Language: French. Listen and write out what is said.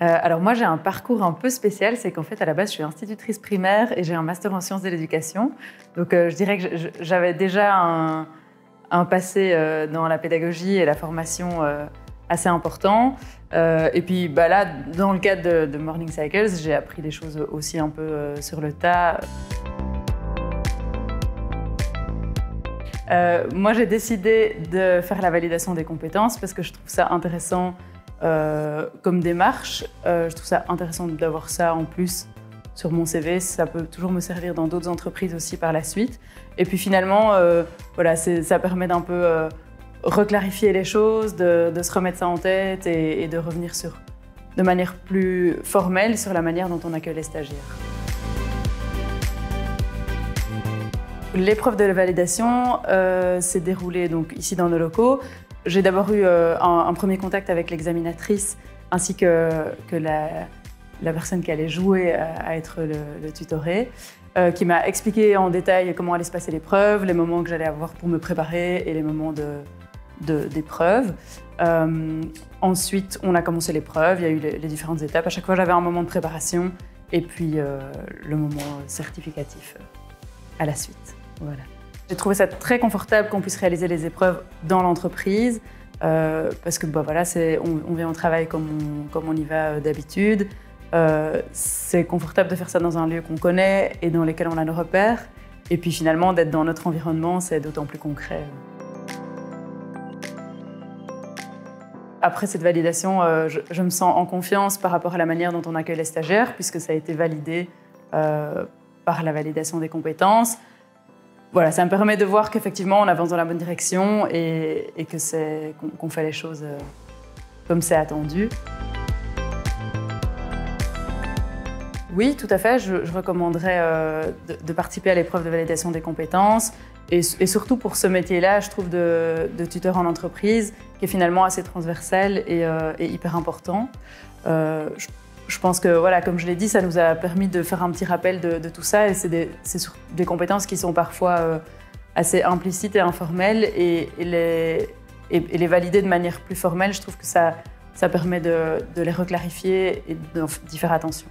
Alors moi, j'ai un parcours un peu spécial, c'est qu'en fait, à la base, je suis institutrice primaire et j'ai un master en sciences de l'éducation. Donc, je dirais que j'avais déjà un passé dans la pédagogie et la formation assez important. Et puis là, dans le cadre de Morning Cycles, j'ai appris des choses aussi un peu sur le tas. Moi, j'ai décidé de faire la validation des compétences parce que je trouve ça intéressant comme démarche. Je trouve ça intéressant d'avoir ça en plus sur mon CV. Ça peut toujours me servir dans d'autres entreprises aussi par la suite. Et puis finalement, voilà, ça permet d'un peu reclarifier les choses, de se remettre ça en tête et de revenir de manière plus formelle sur la manière dont on accueille les stagiaires. L'épreuve de la validation s'est déroulée donc, ici dans nos locaux. J'ai d'abord eu un premier contact avec l'examinatrice ainsi que la personne qui allait jouer à être le tutoré, qui m'a expliqué en détail comment allait se passer l'épreuve, les moments que j'allais avoir pour me préparer et les moments d'épreuve. Ensuite, on a commencé l'épreuve, il y a eu les différentes étapes. À chaque fois, j'avais un moment de préparation et puis le moment certificatif à la suite. Voilà. J'ai trouvé ça très confortable qu'on puisse réaliser les épreuves dans l'entreprise parce que voilà, on vient au travail comme on y va d'habitude. C'est confortable de faire ça dans un lieu qu'on connaît et dans lequel on a nos repères. Et puis finalement, d'être dans notre environnement, c'est d'autant plus concret. Après cette validation, je me sens en confiance par rapport à la manière dont on accueille les stagiaires, puisque ça a été validé par la validation des compétences. Voilà, ça me permet de voir qu'effectivement, on avance dans la bonne direction et qu'on fait les choses comme c'est attendu. Oui, tout à fait. Je recommanderais de participer à l'épreuve de validation des compétences. Et surtout pour ce métier-là, je trouve de tuteur en entreprise, qui est finalement assez transversal et hyper important. Je pense que, voilà, comme je l'ai dit, ça nous a permis de faire un petit rappel de tout ça. Et c'est des compétences qui sont parfois assez implicites et informelles. Et les valider de manière plus formelle, je trouve que ça permet de les reclarifier et d'y faire attention.